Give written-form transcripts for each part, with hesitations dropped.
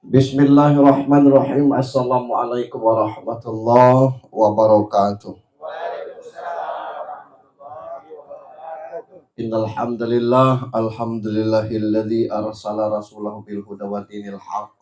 Bismillahirrahmanirrahim. Assalamualaikum warahmatullahi wabarakatuh. Innal hamdalillah, alhamdulillahilladzi arsala rasulahu bil huda wa dinil haqq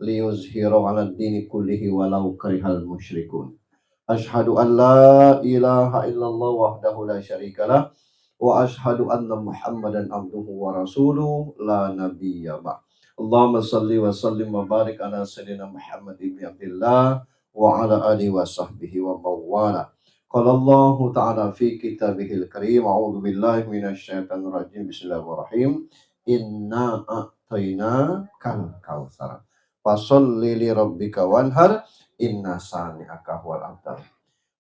liyuzhirahu 'alad dini kullihi walau karihal musyrikun. Asyhadu an la ilaha illallah wahdahu la syarikalah wa asyhadu anna Muhammadan abduhu wa rasuluhu la nabiyya ba'd. Allahumma salli wa sallim wa barik ala sayyidina Muhammad ibn Abdullah wa ala alihi wa sahbihi wa mawala. Qala Allah ta'ala fi kitabihil karim, a'udzu billahi minasyaitonir rajim. Bismillahirrahmanirrahim. Inna a'tayna kal kautsar. Fasholli li rabbika wanhar, inna sani'aka huwal abtar.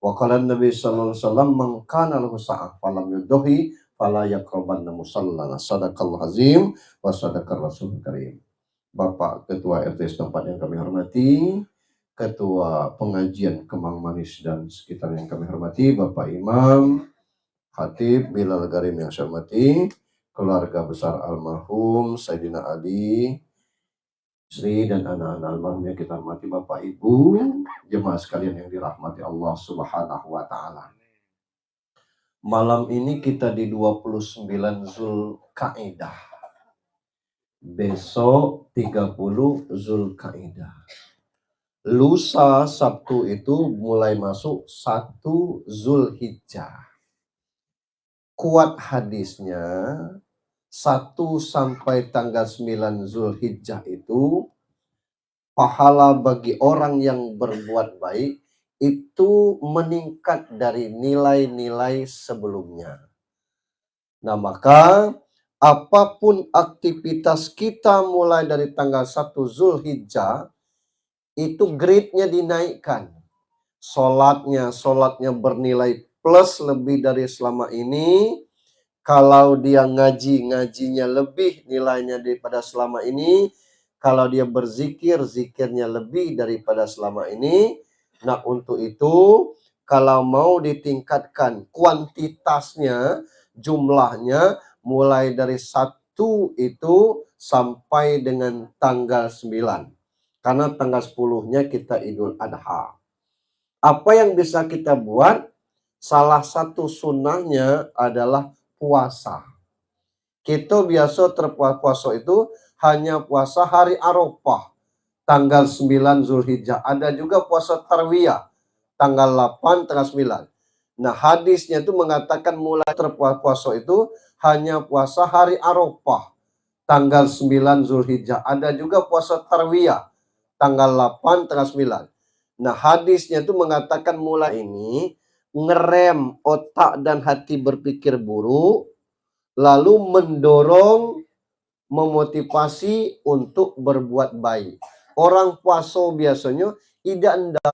Wa qala Nabi sallallahu alaihi wasallam, man kana lahu sa'ah falam yudhi fala yaqrabanna musallana. Sadaqallahu azim wa sadaqar rasul karim. Bapak Ketua RT setempat yang kami hormati, Ketua Pengajian Kemang Manis dan sekitar yang kami hormati, Bapak Imam, Khatib, Bilal Garim yang saya hormati, keluarga besar almarhum Sayyidina Ali, istri dan anak-anak almarhum yang kita hormati, Bapak Ibu, jemaah sekalian yang dirahmati Allah Subhanahu wa taala. Malam ini kita di 29 Zulkaidah. Besok 30 Zulkaidah. Lusa Sabtu itu mulai masuk 1 Zulhijjah. Kuat hadisnya 1 sampai tanggal 9 Zulhijjah itu pahala bagi orang yang berbuat baik itu meningkat dari nilai-nilai sebelumnya. Nah, maka apapun aktivitas kita mulai dari tanggal 1 Zulhijjah itu grade-nya dinaikkan. Sholatnya bernilai plus lebih dari selama ini. Kalau dia ngajinya lebih nilainya daripada selama ini. Kalau dia berzikir, zikirnya lebih daripada selama ini. Nah, untuk itu kalau mau ditingkatkan kuantitasnya, jumlahnya mulai dari 1 itu sampai dengan tanggal 9. Karena tanggal 10-nya kita Idul Adha. Apa yang bisa kita buat? Salah satu sunnahnya adalah puasa. Kita biasa terpuasa itu hanya puasa hari Arafah, tanggal 9 Zulhijjah. Ada juga puasa Tarwiyah, tanggal 8, tanggal 9. Nah, hadisnya itu mengatakan mulai terpuasa itu hanya puasa hari Arafah, tanggal 9 Zulhijjah. Ada juga puasa Tarwiyah, tanggal 8, tanggal 9. Nah, hadisnya itu mengatakan mulai ini ngerem otak dan hati berpikir buruk, lalu mendorong, memotivasi untuk berbuat baik. Orang puasa biasanya tidak hendak.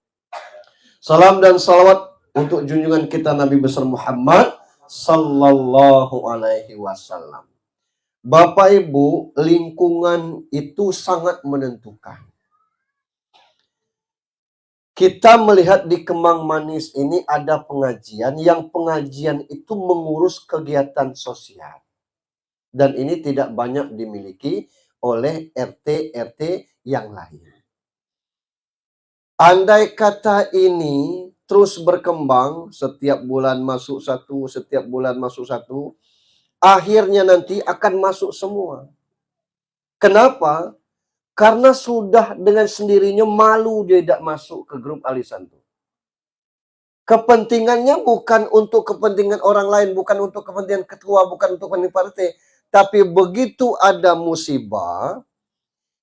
Salam dan salawat untuk junjungan kita Nabi besar Muhammad sallallahu alaihi wasallam. Bapak Ibu, lingkungan itu sangat menentukan. Kita melihat di Kemang Manis ini ada pengajian, yang pengajian itu mengurus kegiatan sosial. Dan ini tidak banyak dimiliki oleh RT-RT yang lain. Andai kata ini terus berkembang, setiap bulan masuk satu, akhirnya nanti akan masuk semua. Kenapa? Karena sudah dengan sendirinya malu dia tidak masuk ke grup alisan itu. Kepentingannya bukan untuk kepentingan orang lain, bukan untuk kepentingan ketua, bukan untuk kepentingan partai. Tapi begitu ada musibah,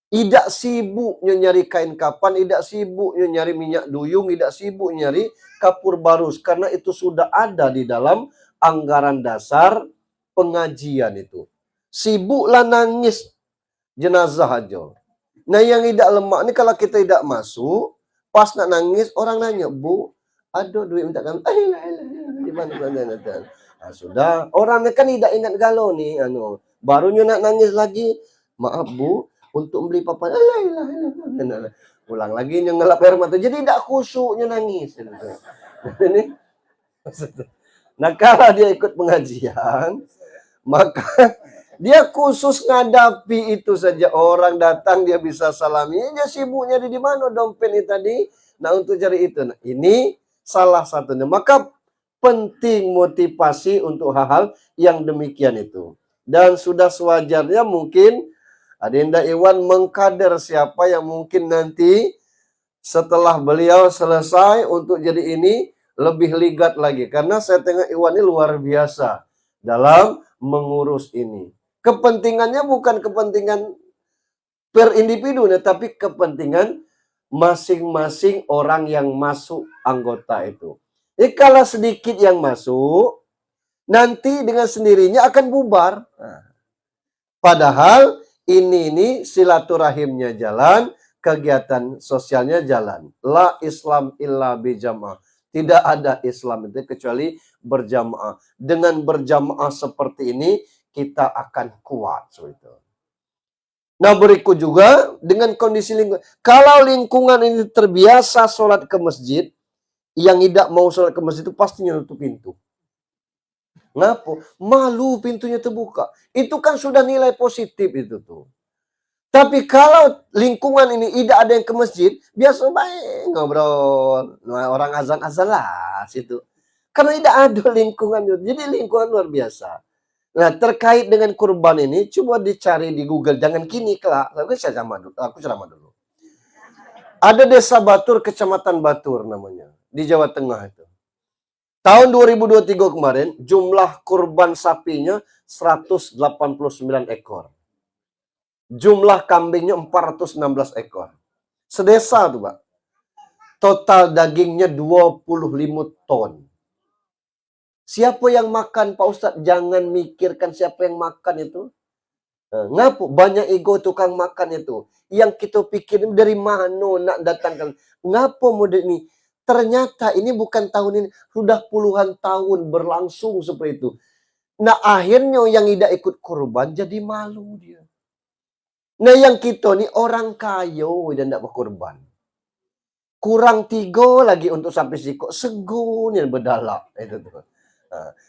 tidak sibuknya nyari kain kapan, tidak sibuknya nyari minyak duyung, tidak sibuk nyari kapur barus. Karena itu sudah ada di dalam anggaran dasar pengajian itu. Sibuklah nangis jenazah aja. Nah, yang tidak lemak ini kalau kita tidak masuk, pas nak nangis, orang nanya, Bu, ada duit minta kan? Di mana? Nah, sudah, orangnya kan tidak ingat galau nih, barunya nak nangis lagi, maaf Bu, untuk beli papan, ulang lagi ngelap air mata, jadi tidak khusyuknya nangis. Nah, kalau dia ikut pengajian, maka Dia khusus ngadapi itu saja. Orang datang dia bisa salami. Dia sibuknya di mana dompet ini tadi. Nah untuk cari itu. Nah, ini salah satunya. Maka penting motivasi untuk hal-hal yang demikian itu. Dan sudah sewajarnya mungkin Adinda Iwan mengkader siapa yang mungkin nanti setelah beliau selesai untuk jadi ini lebih ligat lagi. Karena saya tengok Iwan ini luar biasa dalam mengurus ini. Kepentingannya bukan kepentingan per individu, tapi kepentingan masing-masing orang yang masuk anggota itu. Jadi kalau sedikit yang masuk, nanti dengan sendirinya akan bubar. Nah, padahal ini silaturahimnya jalan, kegiatan sosialnya jalan. La Islam illa bijamaah. Tidak ada Islam itu kecuali berjamaah. Dengan berjamaah seperti ini, kita akan kuat. Nah berikut juga dengan kondisi lingkungan. Kalau lingkungan ini terbiasa sholat ke masjid, yang tidak mau sholat ke masjid itu pastinya tutup pintu. Ngapa? Malu pintunya terbuka. Itu kan sudah nilai positif itu tuh. Tapi kalau lingkungan ini tidak ada yang ke masjid, biasa baik ngobrol. Nah, orang azan-azan lah situ. Karena tidak ada lingkungan itu. Jadi lingkungan luar biasa. Nah, terkait dengan kurban ini, coba dicari di Google. Jangan kini, kelak. Aku ceramah dulu. Ada desa Batur, kecamatan Batur namanya. Di Jawa Tengah itu. Tahun 2023 kemarin, jumlah kurban sapinya 189 ekor. Jumlah kambingnya 416 ekor. Sedesa tuh, Pak. Total dagingnya 25 ton. Siapa yang makan, Pak Ustadz? Jangan mikirkan siapa yang makan itu. Ngapu? Banyak ego tukang makan itu. Yang kita pikir dari mana nak datangkan. Ngapu model ini? Ternyata ini bukan tahun ini. Sudah puluhan tahun berlangsung seperti itu. Nah akhirnya yang tidak ikut kurban jadi malu dia. Nah yang kita nih orang kaya dan tidak berkorban. Kurang 3 lagi untuk sampai siko. Segun yang berdalak. Itu tuh.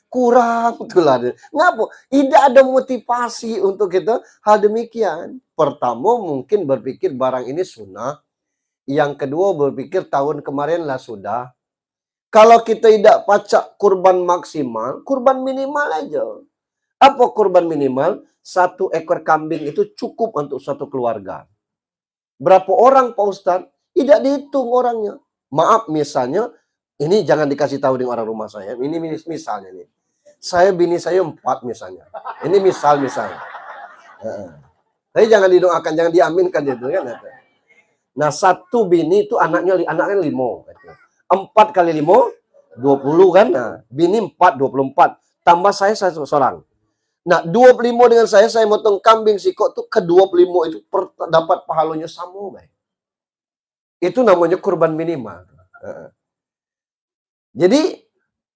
Kurang itulah. Ngapa? Tidak ada motivasi untuk kita hal demikian. Pertama mungkin berpikir barang ini sunnah. Yang kedua berpikir tahun kemarin lah sudah. Kalau kita tidak pacak kurban maksimal, kurban minimal aja. Apa kurban minimal? 1 ekor kambing itu cukup untuk satu keluarga. Berapa orang Pak Ustadz? Tidak dihitung orangnya. Maaf misalnya, ini jangan dikasih tahu dengan orang rumah saya. Ini misalnya nih. Bini saya 4 misalnya. Ini misalnya. Tapi jangan didoakan, jangan diaminkan gitu kan. Nah 1 bini itu anaknya 5. 4 kali 5, 20 kan. Nah, bini 4, 24. Tambah saya seorang. Nah, 25 dengan saya motong kambing sikok tuh ke 25 itu dapat pahalanya sama, baik. Itu namanya kurban minimal. Jadi,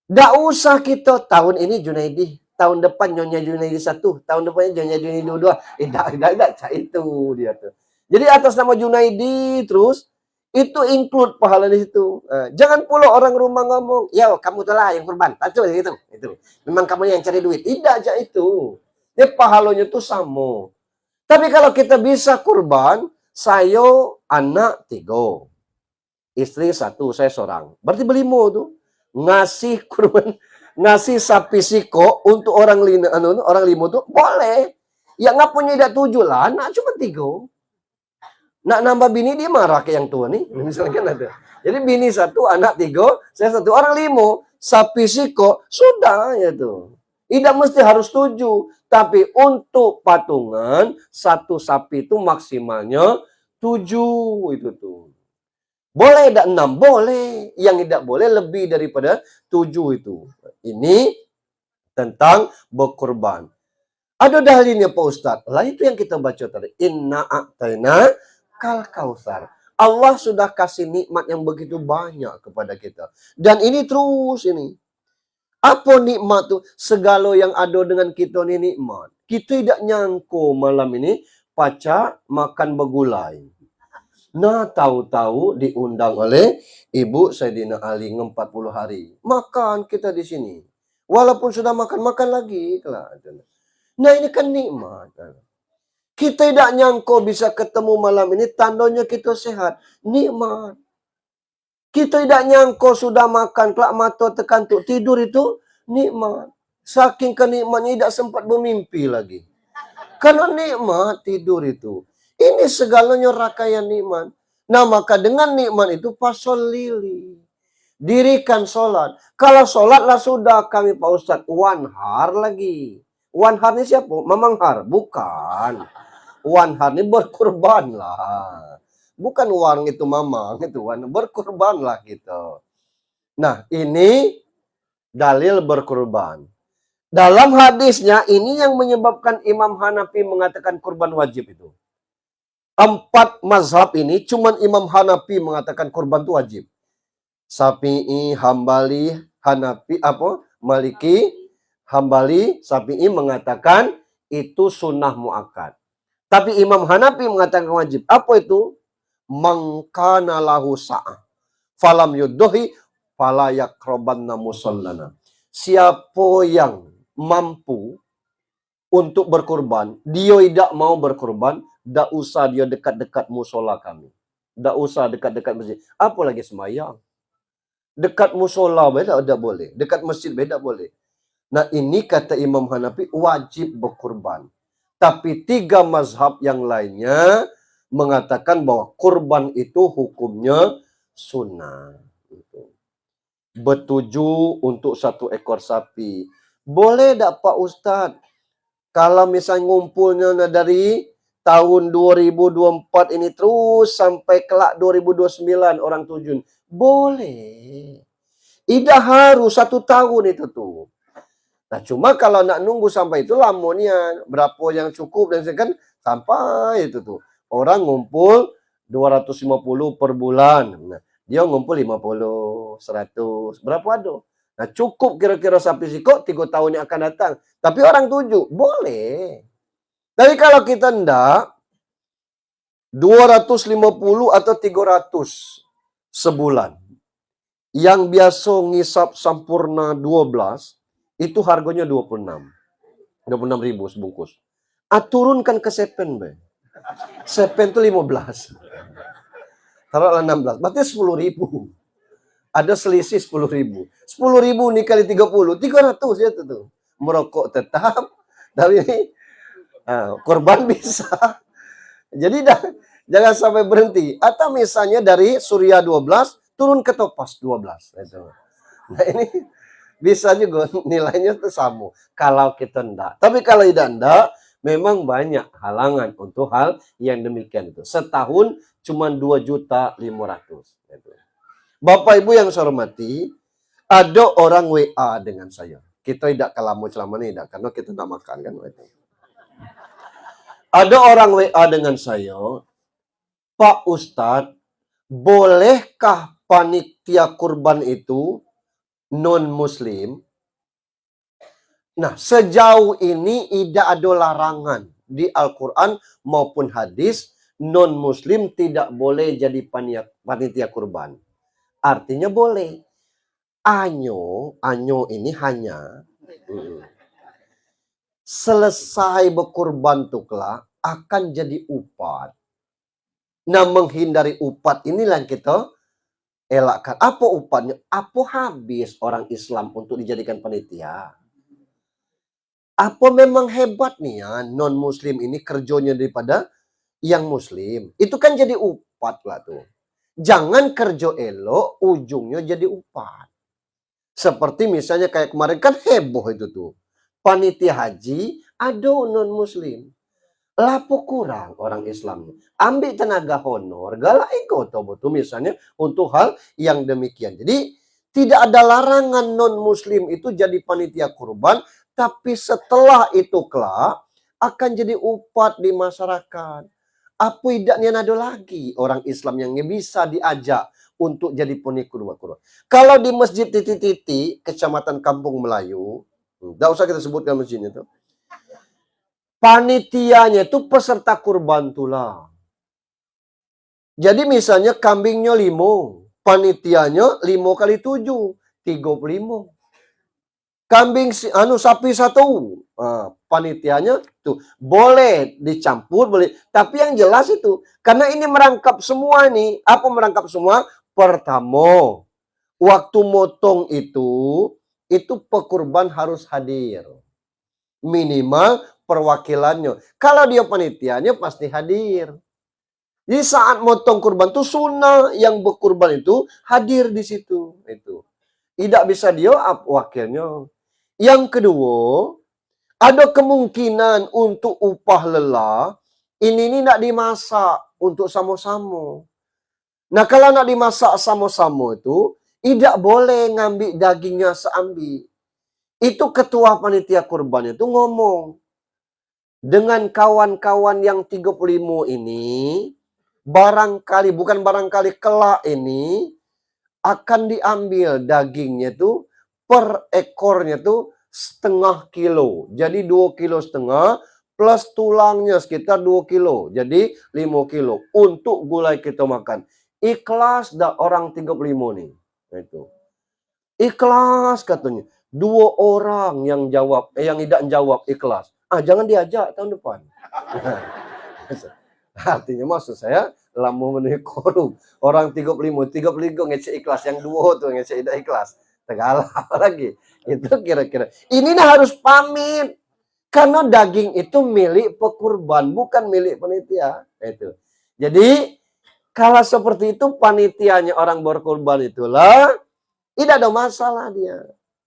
tidak usah kita tahun ini Junaidi, tahun depan Nyonya Junaidi 1, tahun depannya Nyonya Junaidi 2. Tidak, itu dia tuh. Jadi atas nama Junaidi terus itu include pahala di situ. Jangan pula orang rumah ngomong, "Ya, kamu telah yang kurban." Itu. Memang kamu yang cari duit. Tidak aja itu. Dia pahalanya tuh sama. Tapi kalau kita bisa kurban, saya anak 3. Istri 1, saya seorang. Berarti berlima tuh. Ngasih kurban, ngasih sapi siko untuk orang 5 tuh boleh. Ya nggak punya tidak 7 lah, anak cuma 3. Nak nambah bini dia marah ke yang tua nih. Misalkan ada. Jadi bini 1, anak 3, saya 1, orang 5. Sapi siko, sudah ya tuh. Tidak mesti harus 7. Tapi untuk patungan, 1 sapi itu maksimalnya 7 itu tuh. Boleh tidak 6? Boleh. Yang tidak boleh lebih daripada 7 itu. Ini tentang berkorban. Ada dalilnya Pak Ustadz. Lah itu yang kita baca tadi. Inna a'tayna kal kausar. Allah sudah kasih nikmat yang begitu banyak kepada kita. Dan ini terus ini. Apa nikmat tuh? Segala yang ada dengan kita ini nikmat. Kita tidak nyangko malam ini paca makan begulai. Nah, tahu-tahu diundang oleh Ibu Sayyidina Ali 40 hari. Makan kita di sini. Walaupun sudah makan lagi. Nah ini kan nikmat. Kita tidak nyangka bisa ketemu malam ini, tandanya kita sehat. Nikmat. Kita tidak nyangka sudah makan, kelak mata tekan tuk tidur itu nikmat. Saking kenikmatnya tidak sempat bermimpi lagi. Karena nikmat tidur itu. Ini segalanya rangkaian nikmat. Nah maka dengan nikmat itu pasal lili. Dirikan sholat. Kalau sholatlah sudah kami Pak Ustadz. Wanhar lagi. Wanhar ini siapa? Memanghar? Bukan. Wanhar ini berkurban lah. Bukan uang itu mamang. Itu berkurban lah gitu. Nah ini dalil berkurban. Dalam hadisnya ini yang menyebabkan Imam Hanafi mengatakan kurban wajib itu. 4 mazhab ini cuman Imam Hanafi mengatakan kurban itu wajib. Syafi'i, Hambali, Hanafi, Maliki, Hambali, Syafi'i mengatakan itu sunnah muakkad. Tapi Imam Hanafi mengatakan wajib. Apa itu? Mangkana lahu sa'ah. Falam yuddohi fala yakrobanna musallana. Siapa yang mampu untuk berkorban, dia tidak mau berkorban, tidak usah dia dekat-dekat musola kami. Tidak usah dekat-dekat masjid. Apalagi semayang. Dekat musola beda tidak boleh. Dekat masjid beda boleh. Nah ini kata Imam Hanafi wajib berkorban. Tapi 3 mazhab yang lainnya mengatakan bahwa kurban itu hukumnya sunnah. Bertuju untuk 1 ekor sapi. Boleh tak Pak Ustadz? Kalau misalnya ngumpulnya dari tahun 2024 ini terus sampai kelak 2029 orang tujuan. Boleh. Tidak harus 1 tahun itu tuh. Nah cuma kalau nak nunggu sampai itu lamanya berapa yang cukup dan kan sampai itu tuh. Orang ngumpul 250 per bulan. Nah, dia ngumpul 50, 100, berapa ada? Nah cukup kira-kira sapi sikok 3 tahun yang akan datang. Tapi orang tuju, boleh. Tapi kalau kita ndak, 250 atau 300 sebulan. Yang biasa ngisap sampurna 12, itu harganya 26 ribu sebungkus. Turunkan ke sepen, be. Sepen itu 15. Taruhlah 16, berarti 10 ribu. Ada selisih 10 ribu. 10 ribu nih kali 30, 300 ya tuh. Merokok tetap, tapi korban bisa. Jadi jangan sampai berhenti. Atau misalnya dari Surya 12, turun ke Topas 12. Nah ini bisa juga nilainya itu sama. Kalau kita enggak. Tapi kalau tidak, memang banyak halangan untuk hal yang demikian itu. Setahun cuma 2.500.000. Bapak Ibu yang saya hormati, ada orang WA dengan saya. Kita tidak kelamu selama ini, karena kita tidak makan kan. Ada orang WA dengan saya, Pak Ustadz, bolehkah panitia kurban itu non-muslim? Nah, sejauh ini tidak ada larangan di Al-Quran maupun hadis, non-muslim tidak boleh jadi panitia kurban. Artinya boleh. Anyo ini hanya selesai berkurban tuklah akan jadi upat. Nah, menghindari upat inilah yang kita elakkan. Apa upatnya? Apa habis orang Islam untuk dijadikan panitia? Apa memang hebat nih ya non-muslim ini kerjanya daripada yang muslim? Itu kan jadi upat lah tuh. Jangan kerja elok, ujungnya jadi upat. Seperti misalnya kayak kemarin kan heboh itu tuh. Panitia haji ada non-muslim. Lapo kurang orang Islam. Ambil tenaga honor, galak ikut betul misalnya untuk hal yang demikian. Jadi tidak ada larangan non-muslim itu jadi panitia kurban, tapi setelah itu kelak akan jadi upat di masyarakat. Apa idaknya ada lagi orang Islam yang bisa diajak untuk jadi panitia kurban. Kalau di masjid titik-titik kecamatan Kampung Melayu, tidak usah kita sebutkan masjidnya itu. Panitianya itu peserta kurban tulah. Jadi misalnya kambingnya 5, panitianya 5 kali 7, 35. sapi satu. Panitianya tuh boleh dicampur, boleh. Tapi yang jelas itu, karena ini merangkap semua nih. Apa merangkap semua? Pertama, waktu motong itu pekurban harus hadir. Minimal perwakilannya. Kalau dia panitianya pasti hadir. Jadi saat motong kurban itu sunnah yang berkurban itu hadir di situ. Itu. Tidak bisa dia wakilnya. Yang kedua, ada kemungkinan untuk upah lelah ini tidak dimasak untuk sama-sama. Nah, kalau nak dimasak sama-sama itu tidak boleh ngambil dagingnya seambil. Itu ketua panitia kurban itu ngomong dengan kawan-kawan yang 35 ini, bukan barangkali kelak ini akan diambil dagingnya tuh per ekornya tuh setengah kilo. Jadi 2,5 kilo plus tulangnya sekitar 2 kilo. Jadi 5 kilo untuk gulai kita makan. Ikhlas dah orang 35 nih. Itu. Ikhlas katanya. 2 orang yang tidak jawab ikhlas. Jangan diajak tahun depan. Artinya maksud saya lamu menuhi korum. Orang 35 ngecek ikhlas, yang 2 tuh ngecek tidak ikhlas. Tegalah lagi. Itu kira-kira. Ini harus pamit. Karena daging itu milik pekurban, bukan milik panitia. Itu. Jadi kalau seperti itu panitianya orang berkurban itulah tidak ada masalah dia.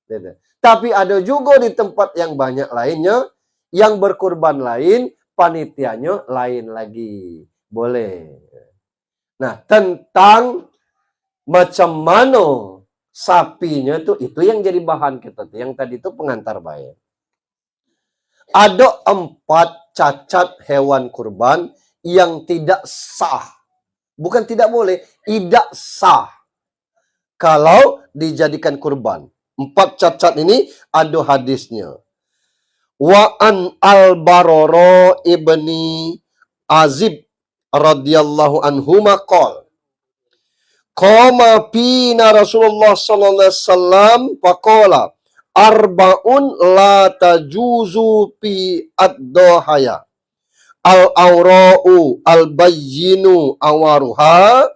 Gitu. Tapi ada juga di tempat yang banyak lainnya yang berkurban lain, panitianya lain lagi. Boleh. Nah, tentang macam mana sapinya itu yang jadi bahan kita tuh. Yang tadi itu pengantar bayar. Ada 4 cacat hewan kurban yang tidak sah. Bukan tidak boleh, tidak sah kalau dijadikan kurban. 4 cacat ini ada hadisnya. Wa an al-Barara ibni Azib radhiyallahu anhu maqal qama fina Rasulullah sallallahu alaihi wasallam faqala arba'un la tajuzu fi ad-dhahaya al-awra'u al-bayyinu awaruha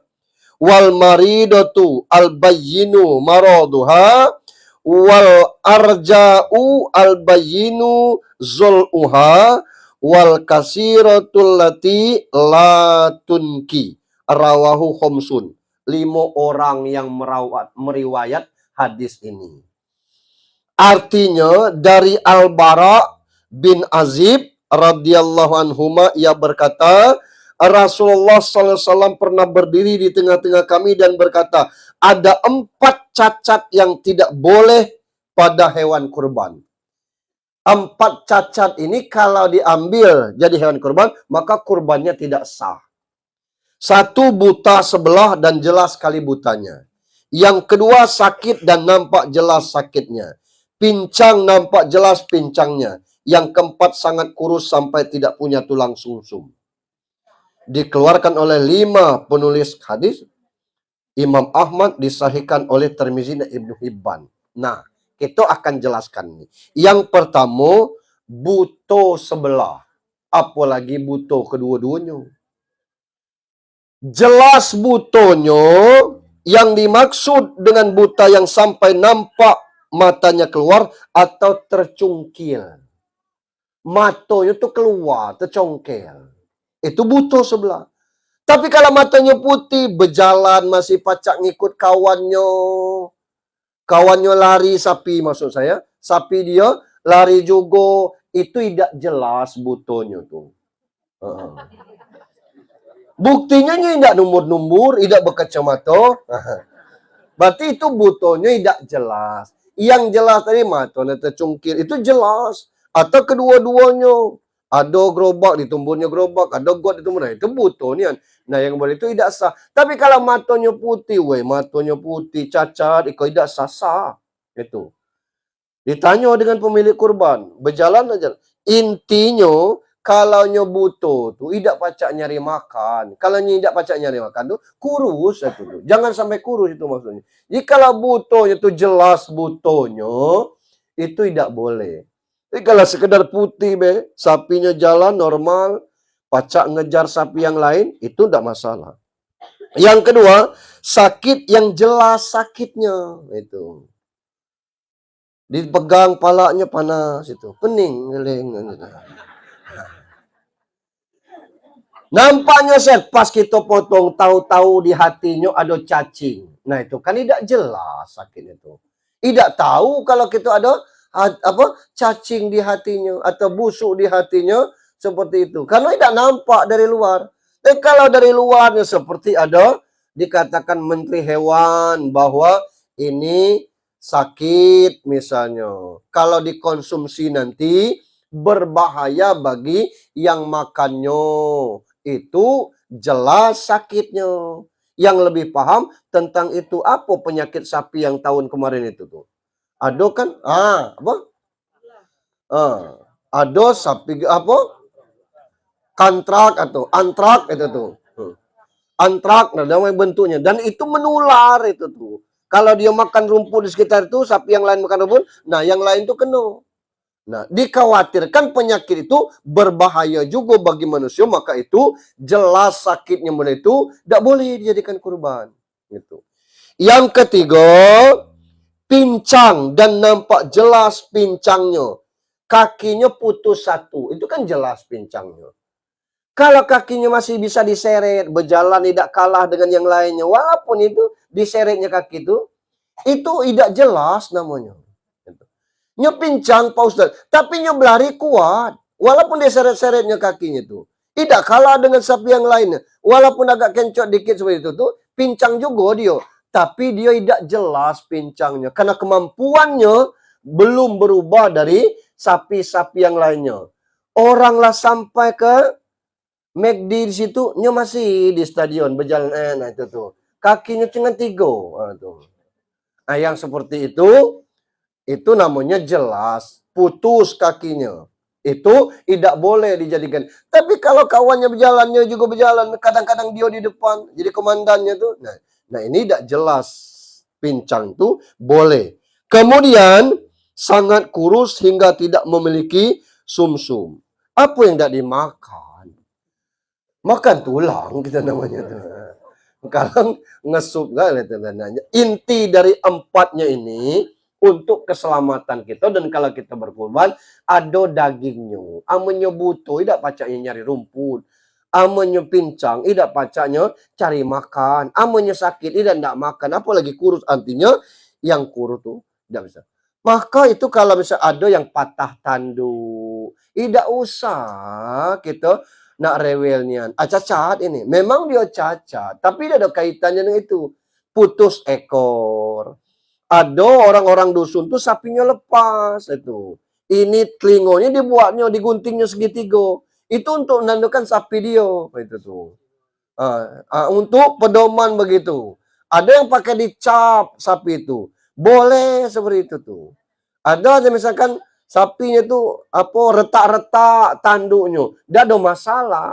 wal maridatu al-bayyinu maraduha wal arja'u al-bayyinu zul'uha wal kasiratul lati la tunki. Rawahu khomsun. 5 orang yang meriwayat hadis ini. Artinya dari Al-Bara bin Azib radhiyallahu anhuma ia berkata, Rasulullah SAW pernah berdiri di tengah-tengah kami dan berkata, ada 4 cacat yang tidak boleh pada hewan kurban. 4 cacat ini kalau diambil jadi hewan kurban, maka kurbannya tidak sah. 1, buta sebelah dan jelas sekali butanya. Yang kedua, sakit dan nampak jelas sakitnya. Pincang, nampak jelas pincangnya. Yang keempat, sangat kurus sampai tidak punya tulang sumsum. Dikeluarkan oleh 5 penulis hadis. Imam Ahmad, disahihkan oleh Tirmizi dan Ibnu Hibban. Nah, kita akan jelaskan ini. Yang pertama, buto sebelah. Apalagi buto kedua-duanya. Jelas butonya, yang dimaksud dengan buta yang sampai nampak matanya keluar atau tercungkil. Matanya tuh keluar, tercongkel. Itu buta sebelah. Tapi kalau matanya putih, berjalan masih pacak ngikut kawannya. Kawannya lari sapi maksud saya. Sapi dia lari juga. Itu tidak jelas butonya tuh. Buktinya tidak numbur-numbur, tidak berkacamata. Berarti itu butonya tidak jelas. Yang jelas tadi matanya tercungkil. Itu jelas. Atau kedua-duanya. Ada gerobak, ditumburnya gerobak. Ada got, ditumburnya. Itu butonya. Nah, yang boleh itu tidak sah. Tapi kalau matanya putih, matanya putih, cacat, itu tidak sah. Itu. Ditanya dengan pemilik kurban. Berjalan aja. Intinya, kalau buto tu tidak pacak nyari makan. Kalau tidak pacak nyari makan tu kurus itu tu. Jangan sampai kurus itu maksudnya. Jadi kalau butonya tu jelas butonya, itu tidak boleh. Tapi kalau sekedar putih sapinya jalan normal, pacak ngejar sapi yang lain, itu tidak masalah. Yang kedua, sakit yang jelas sakitnya itu. Dipegang palanya panas itu, pening, ngeleng. Nampaknya pas kita potong, tahu-tahu di hatinya ada cacing. Nah itu kan tidak jelas sakit itu. Tidak tahu kalau kita ada cacing di hatinya atau busuk di hatinya seperti itu. Karena tidak nampak dari luar. Tapi kalau dari luarnya seperti ada dikatakan Menteri Hewan bahwa ini sakit misalnya. Kalau dikonsumsi nanti berbahaya bagi yang makannya. Itu jelas sakitnya. Yang lebih paham tentang itu apa penyakit sapi yang tahun kemarin itu tuh. Ada kan? Apa? Ada sapi apa? Kantrak atau antrak itu tuh. Antrak, nah namanya bentuknya. Dan itu menular itu tuh. Kalau dia makan rumput di sekitar itu, sapi yang lain makan rumput, nah yang lain tuh kena. Nah, dikhawatirkan penyakit itu berbahaya juga bagi manusia, maka itu jelas sakitnya mulai itu tidak boleh dijadikan kurban. Gitu. Yang ketiga, pincang dan nampak jelas pincangnya. Kakinya putus satu, itu kan jelas pincangnya. Kalau kakinya masih bisa diseret, berjalan tidak kalah dengan yang lainnya, walaupun itu diseretnya kaki itu tidak jelas namanya. Nyo pincang Pak Ustaz, tapi nyo berlari kuat. Walaupun dia seret-seretnya kakinya tuh. Tidak kalah dengan sapi yang lainnya. Walaupun agak kencot dikit seperti itu tuh, pincang juga dia. Tapi dia tidak jelas pincangnya. Karena kemampuannya belum berubah dari sapi-sapi yang lainnya. Oranglah sampai ke McD di situ, nyo masih di stadion berjalan. Nah itu tuh. Kakinya cuma 3. Nah yang seperti itu namanya jelas putus kakinya. Itu tidak boleh dijadikan. Tapi kalau kawannya berjalannya juga berjalan, kadang-kadang dia di depan, jadi komandannya tuh. Nah ini tidak jelas pincang tuh boleh. Kemudian sangat kurus hingga tidak memiliki sumsum. Apa yang tidak dimakan? Makan tulang kita namanya tuh. Kalau ngesup inti dari 4-nya ini untuk keselamatan kita, dan kalau kita berkurban ada dagingnya. Amenyo butuh tidak pacaknya nyari rumput, amenyo pincang tidak pacaknya cari makan, amenyo sakit tidak makan, apalagi kurus, artinya yang kurus tuh tidak bisa. Maka itu kalau bisa ada yang patah tanduk, tidak usah kita nak rewelnya. Cacat ini, memang dia cacat, tapi tidak ada kaitannya dengan itu. Putus ekor. Ada orang-orang dusun tuh sapinya lepas itu. Ini telingonya dibuatnya, diguntingnya segitiga. Itu untuk menandakan sapi dia. Itu tuh. Untuk pedoman begitu. Ada yang pakai dicap sapi itu. Boleh seperti itu tuh. Ada misalkan sapinya tuh retak-retak tanduknya. Tidak ada masalah.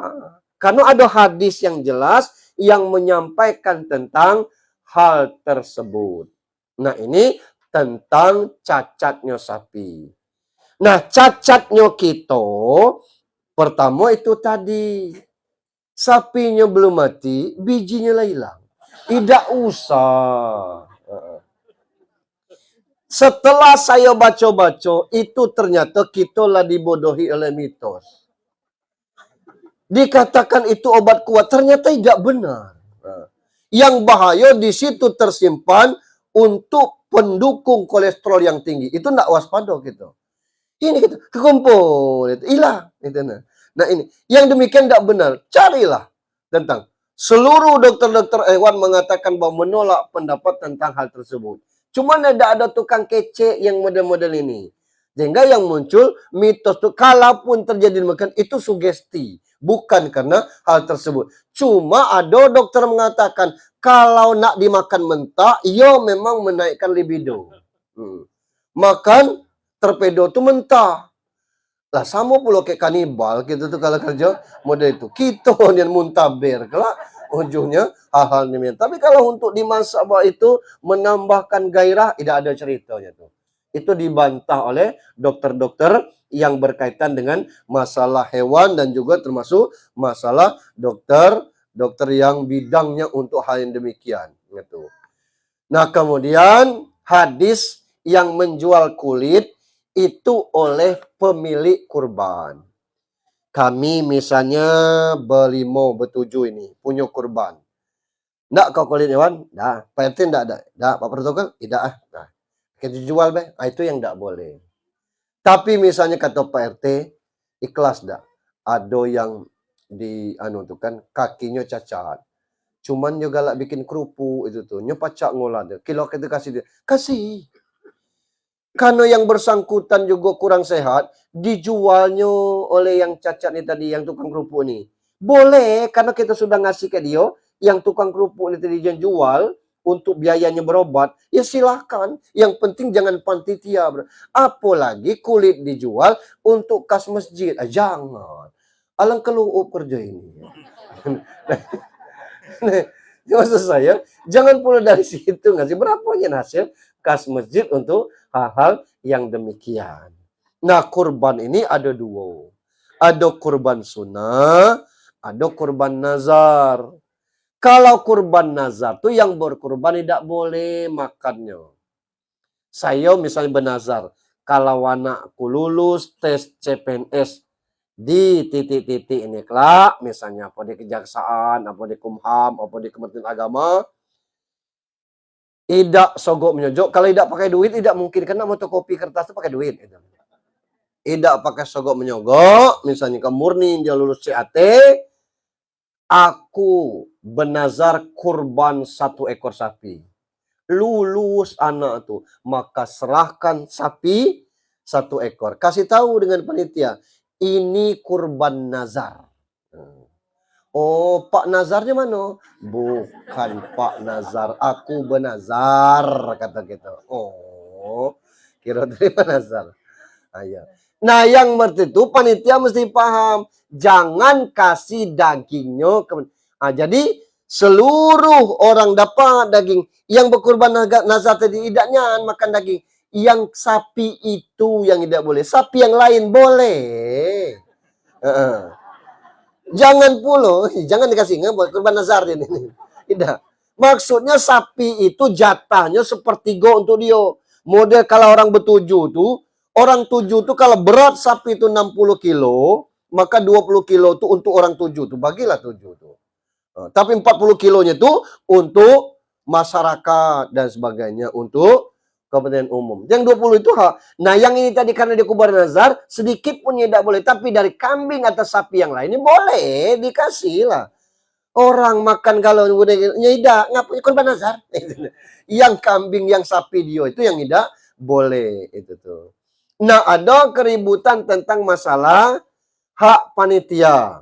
Karena ada hadis yang jelas yang menyampaikan tentang hal tersebut. Nah ini tentang cacatnya sapi. Nah cacatnya kita, pertama itu tadi. Sapinya belum mati, bijinya lah hilang. Tidak usah. Setelah saya baca-baca, itu ternyata kita lah dibodohi oleh mitos. Dikatakan itu obat kuat, ternyata tidak benar. Yang bahaya di situ tersimpan untuk pendukung kolesterol yang tinggi. Itu tidak waspada gitu. Ini gitu, kekumpul, itu hilang. Gitu. Nah ini, yang demikian tidak benar. Carilah tentang. Seluruh dokter-dokter hewan mengatakan bahwa menolak pendapat tentang hal tersebut. Cuma tidak ada tukang kece yang model-model ini. Sehingga yang muncul mitos itu, kalaupun terjadi demikian, itu sugesti. Bukan karena hal tersebut. Cuma ada dokter mengatakan, kalau nak dimakan mentah, ia memang menaikkan libido. Makan torpedo itu mentah. Lah sama pula kayak kanibal gitu tuh kalau kerja model itu. Kita yang muntaber. Kalau ujungnya hal-hal demikian. Tapi kalau untuk dimasak itu menambahkan gairah, tidak ada ceritanya tuh. Itu dibantah oleh dokter-dokter yang berkaitan dengan masalah hewan dan juga termasuk masalah dokter yang bidangnya untuk hal yang demikian gitu. Nah, kemudian hadis yang menjual kulit itu oleh pemilik kurban. Kami misalnya berlima, bertujuh ini punya kurban. Nggak kau kulit hewan? Dah. Pak RT nggak ada. Dah. Pak protokol? Tidak ah. Nah, kita jual be. Nah, itu yang nggak boleh. Tapi misalnya kata Pak RT, ikhlas dah. Ada yang di anu tuh kan kakinya cacat. Cuman juga lah bikin kerupuk itu tuh. Nyo pacak ngolah dia. Kilo kita kasih dia. Kasih. Karena yang bersangkutan juga kurang sehat, dijualnya oleh yang cacat nih tadi, yang tukang kerupuk nih. Boleh, karena kita sudah ngasih ke dia, yang tukang kerupuk ini tadi yang jual, untuk biayanya berobat, ya silahkan. Yang penting jangan panitia. Apalagi kulit dijual untuk kas masjid. Jangan. Alang keluup kerja ini. Maksud saya, jangan pula dari situ ngasih berapa hasil kas masjid untuk hal-hal yang demikian. Nah, kurban ini ada dua. Ada kurban sunnah, ada kurban nazar. Kalau kurban nazar tuh yang berkurban tidak boleh makannya. Saya misalnya bernazar, kalau anakku lulus tes CPNS di titik-titik ini kelak, misalnya apa di kejaksaan, apa di Kumham, apa di Kementerian Agama, tidak sogok menyojok. Kalau tidak pakai duit, tidak mungkin. Karena fotokopi kertas itu pakai duit. Tidak pakai sogok menyogok. Misalnya ke murni dia lulus CAT. Aku bernazar kurban 1 ekor sapi. Lulus anak tuh. Maka serahkan sapi 1 ekor. Kasih tahu dengan panitia. Ini kurban nazar. Oh, Pak Nazarnya mana? Bukan Pak Nazar, aku benazar, kata gitu. Oh, kira terima nazar. Ayo. Nah, yang merti itu panitia mesti paham. Jangan kasih dagingnya. Jadi, seluruh orang dapat daging. Yang berkurban nazar tadi tidaknya makan daging. Yang sapi itu yang tidak boleh. Sapi yang lain boleh. Jangan pula, jangan dikasih buat kurban nazar ini. Tidak. Maksudnya sapi itu jatahnya sepertiga untuk dia. Model kalau orang bertujuh tuh, orang tujuh tuh kalau berat sapi itu 60 kilo, maka 20 kilo itu untuk orang tujuh tuh. Bagilah tujuh tuh. Tapi 40 kilonya tuh untuk masyarakat dan sebagainya, untuk kepentingan umum. Yang 20 itu hak. Nah, yang ini tadi karena dia kubar nazar, sedikit pun tidak boleh. Tapi dari kambing atau sapi yang lain ini boleh, dikasih lah. Orang makan kalau udah tidak, ngapain kurban nazar? Yang kambing, yang sapi dia itu yang tidak boleh itu tuh. Nah, ada keributan tentang masalah hak panitia.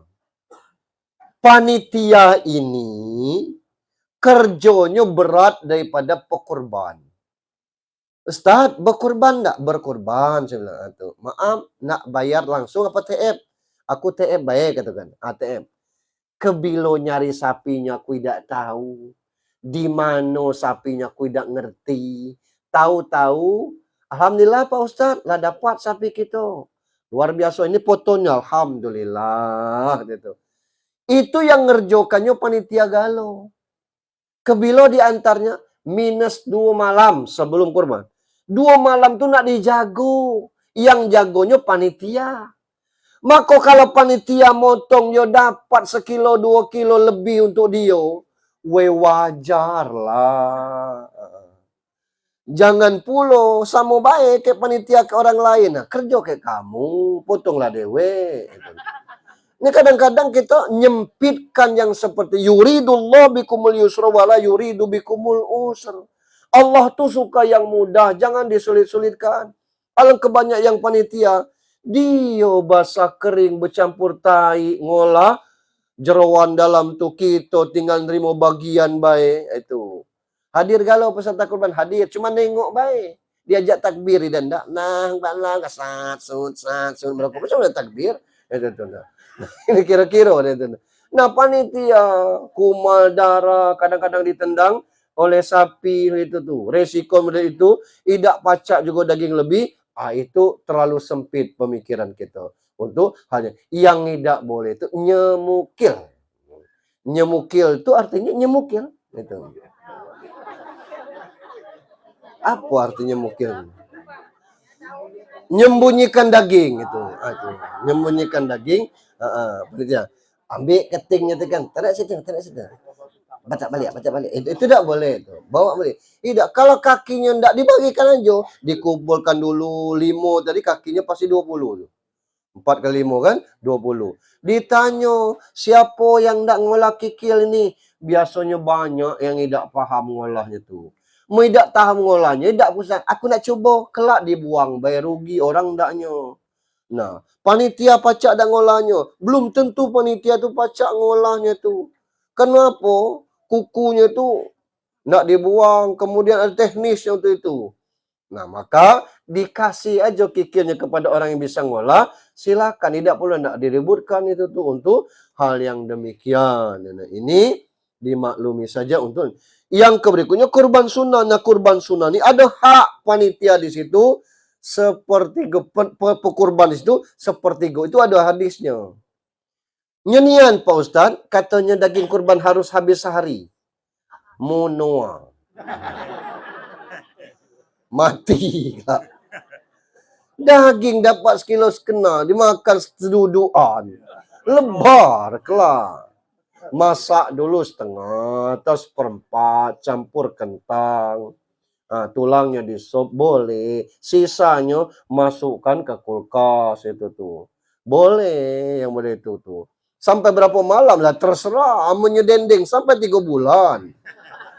Panitia ini kerjanya berat daripada pekurban. Ustaz, berkurban enggak? Berkurban, saya bilang itu. Maaf, nak bayar langsung apa TF? Aku TF baik katakan. TF. Kebilo nyari sapinya aku tidak tahu. Di mana sapinya aku tidak ngerti. Tahu-tahu, alhamdulillah Pak Ustaz, lah dapat sapi kita. Luar biasa, ini fotonya, alhamdulillah gitu. Itu yang ngerjokannya panitia galau. Kebilo diantaranya -2 malam sebelum kurban. 2 malam tuh nak dijago. Yang jagonya panitia. Maka kalau panitia motong yo dapat 1-2 kilo lebih untuk dia, wajar lah. Jangan pula sama baik kayak panitia ke orang lain. Nah, kerja kayak kamu, potonglah dewe. Ini kadang-kadang kita nyempitkan yang seperti yuridullah bikumul yusra wala yuridu bikumul usra. Allah tuh suka yang mudah, jangan disulit-sulitkan. Alangkah banyak yang panitia, dia basah kering bercampur tai ngolah jerawan dalam tuh kita tinggal nerima bagian baik itu. Hadir galau peserta kurban hadir, cuma nengok baik. Diajak takbir dan ndak nang balang sat sun berapa macam takbir itu tuh. Ini kira-kira itu. Nah, panitia kumal darah kadang-kadang ditendang oleh sapi itu tuh. Resiko model itu tidak pacak juga daging lebih, itu terlalu sempit pemikiran kita. Untuk hanya yang tidak boleh itu nyemukil. Nyemukil itu artinya nyemukil gitu. Apa artinya mukil? Nyembunyikan daging itu. Itu. Nyembunyikan daging, heeh, ambil ketingnya itu kan. Tarik situ, tarik situ. Baca balik, baca balik. Itu tidak boleh itu. Bawa balik. Tidak, kalau kakinya tidak dibagikan aja, dikumpulkan dulu 5 tadi kakinya pasti 20 tuh. 4 kali 5 kan 20. Ditanya siapa yang tidak ngolah kikil ini? Biasanya banyak yang tidak paham ngolahnya tuh. Mau tidak tahu ngolahnya, tidak pusat. Aku nak coba, kelak dibuang, bayar rugi orang ndaknya. Nah, panitia pacak dan ngolahnya. Belum tentu panitia tu pacak ngolahnya tu. Kenapa? Kukunya tu nak dibuang, kemudian ada teknisnya untuk itu. Nah, maka dikasih aja kikirnya kepada orang yang bisa ngolah, silakan. Tidak perlu nak diributkan itu tuh untuk hal yang demikian. Nah, ini dimaklumi saja untuk yang berikutnya kurban sunnah. Nah, kurban sunnah ini ada hak panitia di situ sepertiga pekurban di situ sepertiga itu ada hadisnya. Nyenian Pak Ustadz, katanya daging kurban harus habis sehari. Monoa. Mati. Daging dapat sekilo sekena, dimakan seduduan. Lebar kelak. Masak dulu setengah, terus seperempat, campur kentang. Tulangnya disop boleh, sisanya masukkan ke kulkas itu tuh. Boleh yang boleh itu tuh. Sampai berapa malam lah terserah, amunnya dendeng sampai 3 bulan.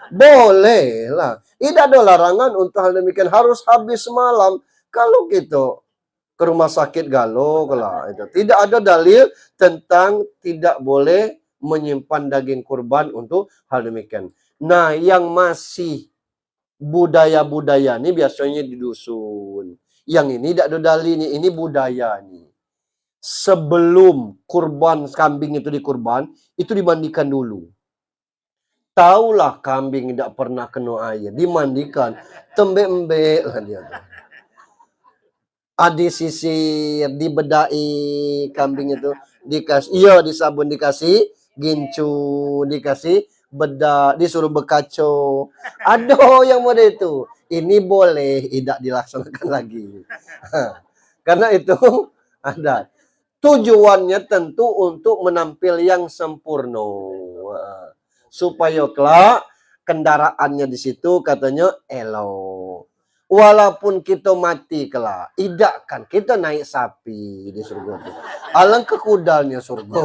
Boleh lah. Tidak ada larangan untuk hal demikian harus habis semalam. Kalau gitu ke rumah sakit galau lah itu. Tidak ada dalil tentang tidak boleh menyimpan daging kurban untuk hal demikian. Nah, yang masih budaya-budaya ini biasanya di dusun. Yang ini tidak ada dalilnya, ini budaya nih. Sebelum kurban kambing itu dikurban, itu dimandikan dulu. Taulah kambing tidak pernah kena air, dimandikan, tembe-embe lah dia. Disisir, dibedai kambing itu, dikasih, disabun dikasih, gincu dikasih, bedak, disuruh berkacau. Ada yang model itu. Ini boleh tidak dilaksanakan lagi. Karena itu ada. Tujuannya tentu untuk menampil yang sempurna. Supaya kelak kendaraannya di situ katanya elok. Walaupun kita mati kelak, tidak kan kita naik sapi di surga. Alangkah kudalnya surga.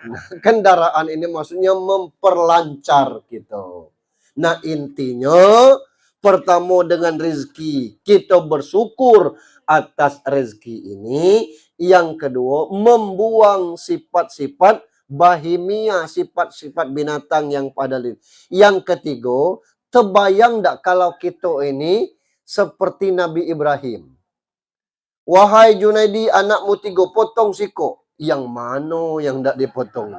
Nah, kendaraan ini maksudnya memperlancar kita. Nah, intinya pertama dengan rezeki, kita bersyukur atas rezeki ini. Yang kedua, membuang sifat-sifat bahimia, sifat-sifat binatang yang pada. Yang ketiga, terbayang tak kalau kita ini seperti Nabi Ibrahim. Wahai Junaidi, anakmu 3, potong siko. Yang mana yang tak dipotong?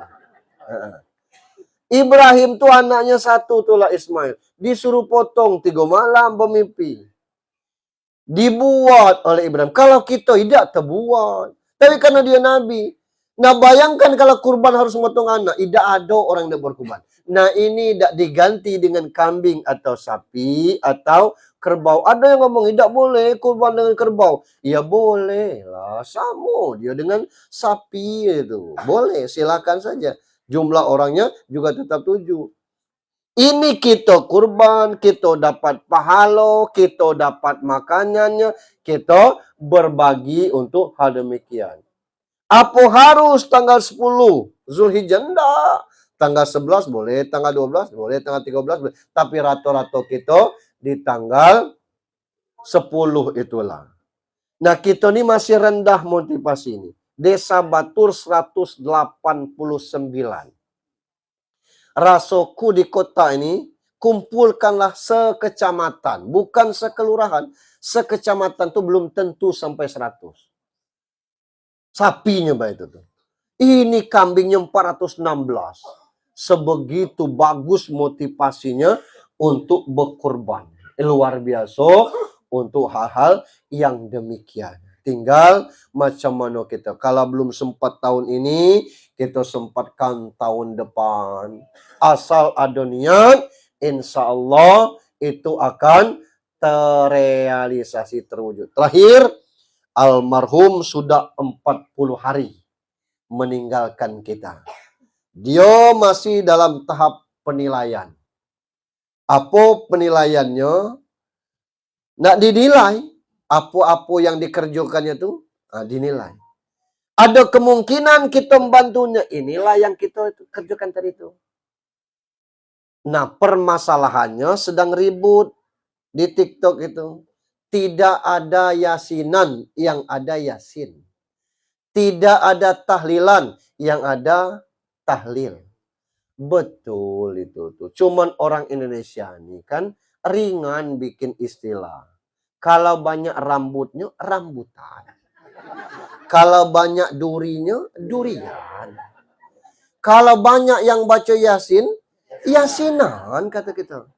Ibrahim tuh anaknya 1 tulah Ismail. Disuruh potong 3 malam bermimpi. Dibuat oleh Ibrahim. Kalau kita tidak terbuat. Tapi karena dia Nabi. Nah, bayangkan kalau kurban harus memotong anak. Tidak ada orang yang berkurban. Nah, ini tidak diganti dengan kambing atau sapi atau kerbau. Ada yang ngomong tidak boleh kurban dengan kerbau. Ya boleh lah. Sama dia dengan sapi itu. Boleh, silakan saja. Jumlah orangnya juga tetap 7. Ini kita kurban, kita dapat pahala, kita dapat makanannya, kita berbagi untuk hal demikian. Apa harus tanggal 10 Zulhijjah? Enggak. Tanggal 11 boleh, tanggal 12 boleh, tanggal 13 boleh. Tapi rata-rata kita di tanggal 10 itulah. Nah, kita ini masih rendah motivasi ini. Desa Batur 189. Rasoku di kota ini, kumpulkanlah sekecamatan. Bukan sekelurahan. Sekecamatan itu belum tentu sampai 100. Sapinya Pak itu tuh. Ini kambingnya 416. sebegitu bagus motivasinya untuk berkorban. Luar biasa untuk hal-hal yang demikian. Tinggal macam mana kita. Kalau belum sempat tahun ini, kita sempatkan tahun depan. Asal ada niat, insya Allah itu akan terrealisasi, terwujud. Terakhir, almarhum sudah 40 hari meninggalkan kita. Dia masih dalam tahap penilaian. Apa penilaiannya? Nak dinilai apa-apa yang dikerjakannya itu dinilai. Ada kemungkinan kita membantunya. Inilah yang kita kerjakan tadi itu. Nah, permasalahannya sedang ribut di TikTok itu. Tidak ada yasinan, yang ada yasin. Tidak ada tahlilan, yang ada tahlil. Betul itu tuh. Cuman orang Indonesia nih kan ringan bikin istilah. Kalau banyak rambutnya, rambutan. Kalau banyak durinya, durian. Kalau banyak yang baca yasin, yasinan kata kita.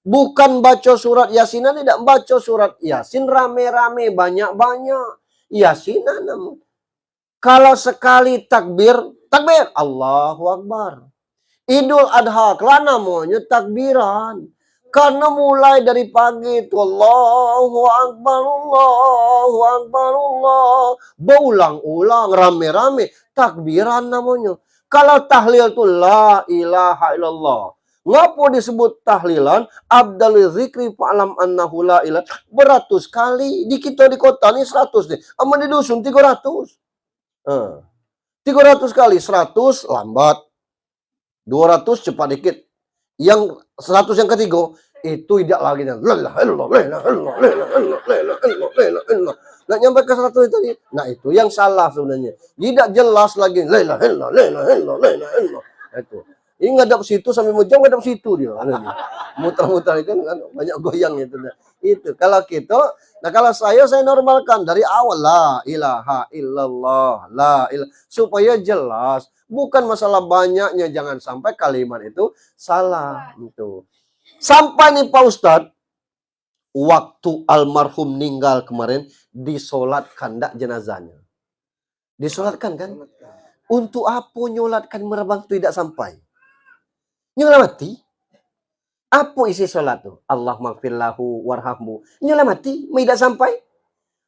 Bukan baca surat yasinan, tidak baca surat yasin rame-rame, banyak-banyak. Yasinan. Kalau sekali takbir, takbir, Allahu Akbar. Idul Adha, kelana namanya takbiran. Karena mulai dari pagi itu Allahu Akbar, Allahu Akbar, Allah. Berulang-ulang, rame-rame. Takbiran namanya. Kalau tahlil itu la ilaha illallah. Ngapa disebut tahlilan? Abdal zikri fa'lam annahu la ilaha. Beratus kali. Di kita di kota ini 100 nih. Aman di dusun 300. 300 kali. 100 lambat. 200 cepat dikit. Yang 100 yang ketiga itu tidak lagi. Nggak nyampe ke 100 itu tadi. Nah, itu yang salah sebenarnya. Tidak jelas lagi. Itu. Ini ngadap situ sampai mejam ngadap situ dia. Muter-muter itu kan banyak goyang itu. Itu kalau kita, nah kalau saya normalkan dari awal la ilaha illallah, la ilah, supaya jelas. Bukan masalah banyaknya, jangan sampai kalimat itu salah gitu. Sampai nih Pak Ustadz, waktu almarhum meninggal kemarin disolatkan enggak jenazahnya? Disolatkan kan? Untuk apa nyolatkan merebang tidak sampai? Nyolamati? Apa isi solat tuh? Allah maghfirlahu warhamhu. Nyolamati? Tidak sampai?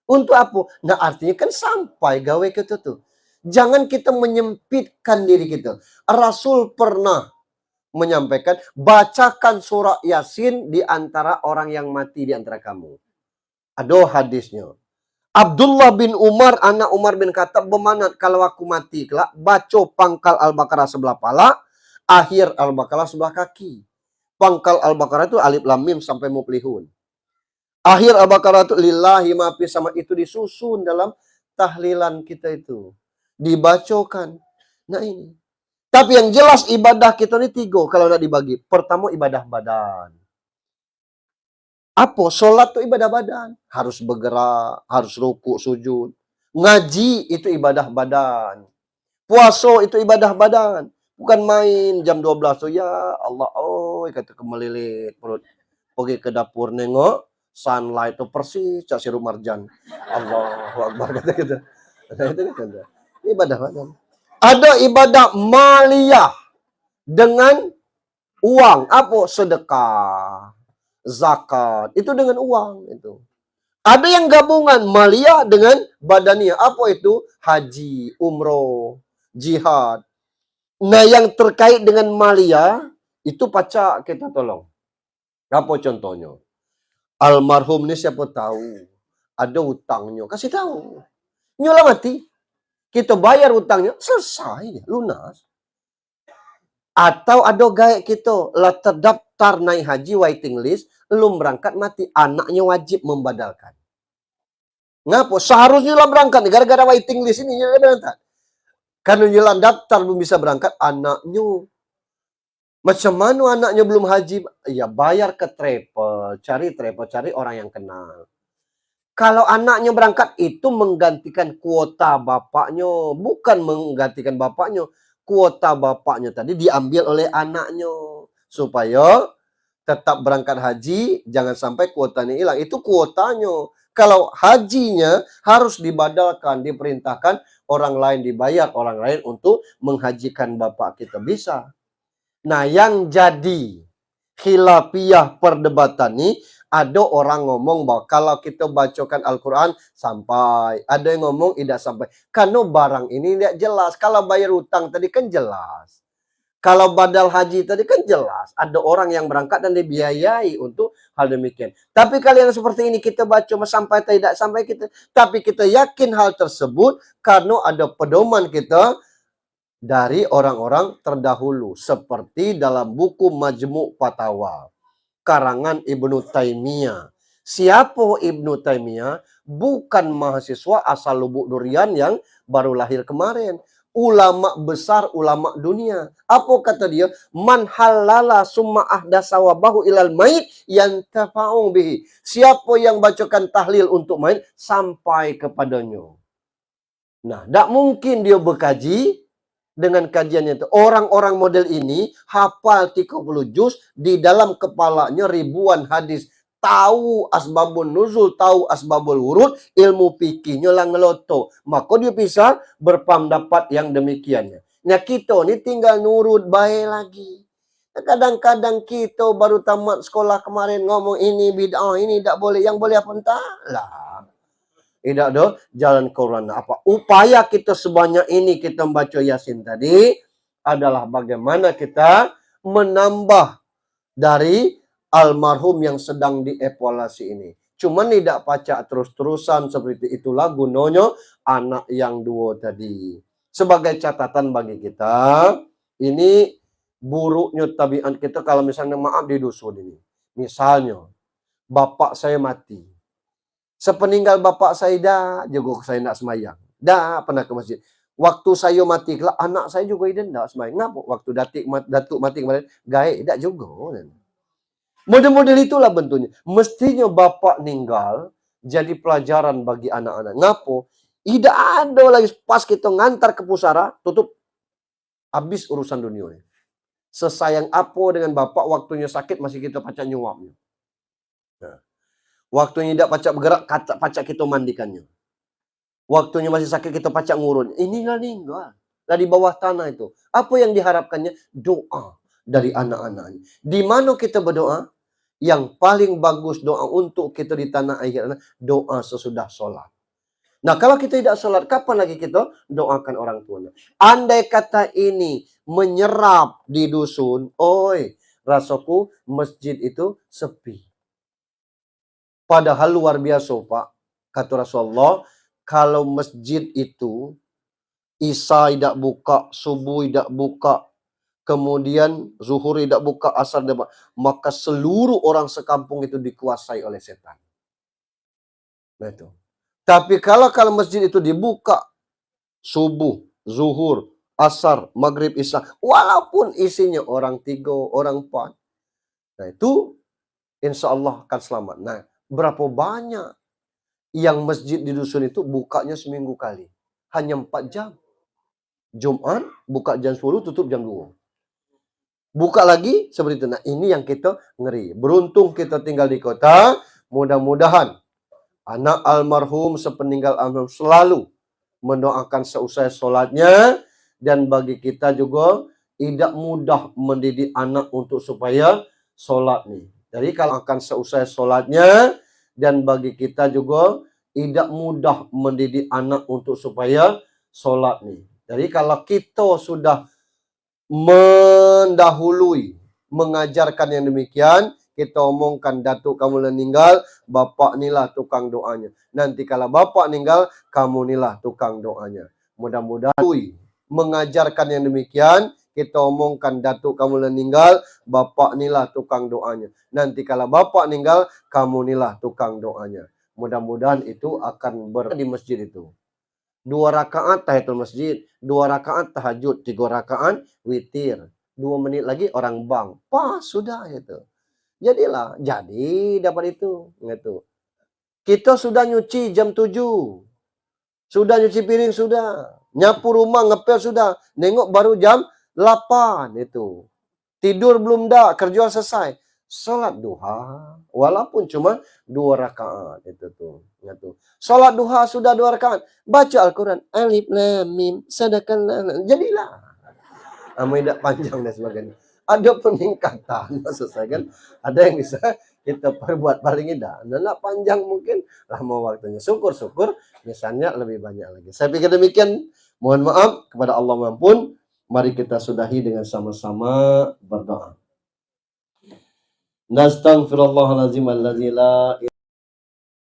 Untuk apa? Nah artinya kan sampai gawe kita tuh. Jangan kita menyempitkan diri kita. Rasul pernah menyampaikan, bacakan surah Yasin di antara orang yang mati di antara kamu. Ada hadisnya. Abdullah bin Umar, anak Umar bin Khattab bermanat, kalau aku mati kelak, baca pangkal Al-Baqarah sebelah pala, akhir Al-Baqarah sebelah kaki. Pangkal Al-Baqarah itu alif lam mim sampai muflihun. Akhir Al-Baqarah itu lillahi ma fis sama, itu disusun dalam tahlilan kita itu. Dibacakan. Nah ini. Tapi yang jelas ibadah kita ini 3 kalau nak dibagi. Pertama ibadah badan. Apa? Sholat itu ibadah badan. Harus bergerak, harus rukuk, sujud. Ngaji itu ibadah badan. Puasa itu ibadah badan. Bukan main jam 12 tuh ya Allah, kata kemelilit perut. Pergi ke dapur nengok, sunlight itu persis Cak Siru Marjan. Allahu Akbar kata kita. Itu kata. Ibadah badan. Ada ibadah maliyah dengan uang. Apa? Sedekah, zakat. Itu dengan uang itu. Ada yang gabungan maliyah dengan badaniah. Apa itu? Haji, umroh, jihad. Nah, yang terkait dengan maliyah itu pacak kita tolong. Apa contohnya? Almarhum ini siapa tahu ada utangnya, kasih tahu. Nyola mati. Kita bayar utangnya, selesai, lunas. Atau ada gaya kita, lah terdaftar naik haji waiting list, belum berangkat mati, anaknya wajib membadalkan. Ngapa? Seharusnya lah berangkat, gara-gara waiting list ini nyola berangkat. Karena nyola daftar belum bisa berangkat, anaknya. Macam mana anaknya belum haji? Ya bayar ke travel, cari orang yang kenal. Kalau anaknya berangkat itu menggantikan kuota bapaknya, bukan menggantikan bapaknya. kuota bapaknya tadi diambil oleh anaknya. Supaya tetap berangkat haji, jangan sampai kuotanya hilang. Itu kuotanya. Kalau hajinya harus dibadalkan, diperintahkan orang lain dibayar, orang lain untuk menghajikan bapak kita. Bisa. Nah, yang jadi khilafiyah perdebatan nih, ada orang ngomong bahwa kalau kita bacakan Al-Quran sampai, ada yang ngomong tidak sampai. Karena barang ini tidak jelas. Kalau bayar utang tadi kan jelas. Kalau badal haji tadi kan jelas. Ada orang yang berangkat dan dibiayai untuk hal demikian. Tapi kalau yang seperti ini kita baca sampai tidak sampai kita. Tapi kita yakin hal tersebut karena ada pedoman kita dari orang-orang terdahulu. Seperti dalam buku Majmu' Fatawa. Karangan Ibnu Taimiyah. Siapa Ibnu Taimiyah? Bukan mahasiswa asal Lubuk Durian yang baru lahir kemarin. Ulama besar, ulama dunia. Apa kata dia? Man halala summa ahdasa wabahu ilal mait yang tafa'ung bihi. Siapa yang bacakan tahlil untuk mait sampai kepadanya. Nah, tak mungkin dia berkaji dengan kajiannya itu. Orang-orang model ini hafal 30 juz, di dalam kepalanya ribuan hadis. Tahu asbabun nuzul, tahu asbabul wurud, ilmu fikihnya lah ngeloto. Maka dia bisa berpendapat yang demikiannya. Nah, kita ini tinggal nurut baik lagi. Kadang-kadang kita baru tamat sekolah kemarin ngomong ini bid'ah, ini tak boleh. Yang boleh apa entah? Lah. Tidak ada jalan Quran. Apa upaya kita sebanyak ini kita membaca Yasin tadi adalah bagaimana kita menambah dari almarhum yang sedang dievaluasi ini. Cuman tidak pacak terus-terusan seperti itulah gunanya anak yang dua tadi. Sebagai catatan bagi kita, ini buruknya tabiat kita kalau misalnya maaf di dusun ini. Misalnya, bapak saya mati. Sepeninggal bapak saya dah juga saya nak semayang. Dah pernah ke masjid. Waktu saya mati kelak anak saya juga tidak semayang. Ngapa? Waktu datuk mati kemarin gaib tak juga. Model-model itulah bentuknya. Mestinya bapak ninggal jadi pelajaran bagi anak-anak. Ngapa? Tidak ada lagi pas kita ngantar ke pusara tutup habis urusan dunia. Sesayang apa dengan bapak waktunya sakit masih kita pacak nyuapnya. Nah. Waktunya tidak pacak bergerak, pacak kita mandikannya. Waktunya masih sakit, kita pacak ngurun. Ini ninggal. Lah di bawah tanah itu. Apa yang diharapkannya? Doa dari anak-anaknya. Di mana kita berdoa? Yang paling bagus doa untuk kita di tanah air adalah doa sesudah sholat. Nah, kalau kita tidak sholat, kapan lagi kita doakan orang tua? Andai kata ini menyerap di dusun, oi, rasaku masjid itu sepi. Padahal luar biasa, Pak. Kata Rasulullah, kalau masjid itu Isya tidak buka, subuh tidak buka, kemudian zuhur tidak buka, asar tidak buka, maka seluruh orang sekampung itu dikuasai oleh setan. Nah itu. Tapi kalau masjid itu dibuka, subuh, zuhur, asar, maghrib, isya, walaupun isinya orang 3, orang 4, nah itu insya Allah akan selamat. Nah, berapa banyak yang masjid di dusun itu bukanya seminggu kali. Hanya 4 jam. Jumat buka jam 10, tutup jam 2. Buka lagi seperti itu. Nah, ini yang kita ngeri. Beruntung kita tinggal di kota. Mudah-mudahan anak almarhum sepeninggal almarhum selalu mendoakan seusai sholatnya. Dan bagi kita juga tidak mudah mendidik anak untuk supaya sholat nih. Jadi kalau akan seusai sholatnya, dan bagi kita juga tidak mudah mendidik anak untuk supaya sholat nih. Jadi kalau kita sudah mendahului mengajarkan yang demikian, kita omongkan datuk kamu meninggal, bapak inilah tukang doanya. Nanti kalau bapak meninggal, kamu inilah tukang doanya. Mudah-mudahan mengajarkan yang demikian, kita omongkan datuk kamu meninggal, bapak inilah tukang doanya. Nanti kalau bapak meninggal, kamu inilah tukang doanya. Mudah-mudahan itu akan di masjid itu. 2 rakaat tahiyatul masjid, 2 rakaat tahajud, 3 rakaat witir. 2 menit lagi orang bang. Pas sudah itu. Jadilah, jadi dapat itu. Gitu. Kita sudah nyuci jam 7. Sudah nyuci piring sudah. Nyapu rumah, ngepel sudah. Nengok baru jam 8 itu. Tidur belum dah, kerja selesai. Salat duha, walaupun cuma 2 rakaat itu tuh. Gitu. Salat duha sudah 2 rakaat. Baca Al-Quran. Alif lam mim sadaqallah. Jadilah. Tidak panjang dan sebagainya. Ada peningkatan, maksud saya kan. Ada yang bisa kita perbuat paling tidak. Nah, panjang mungkin lama waktunya. Syukur-syukur misalnya lebih banyak lagi. Saya pikir demikian. Mohon maaf kepada Allah mampun. Mari kita sudahi dengan sama-sama berdoa. Nastaghfirullahaladzim alladzi la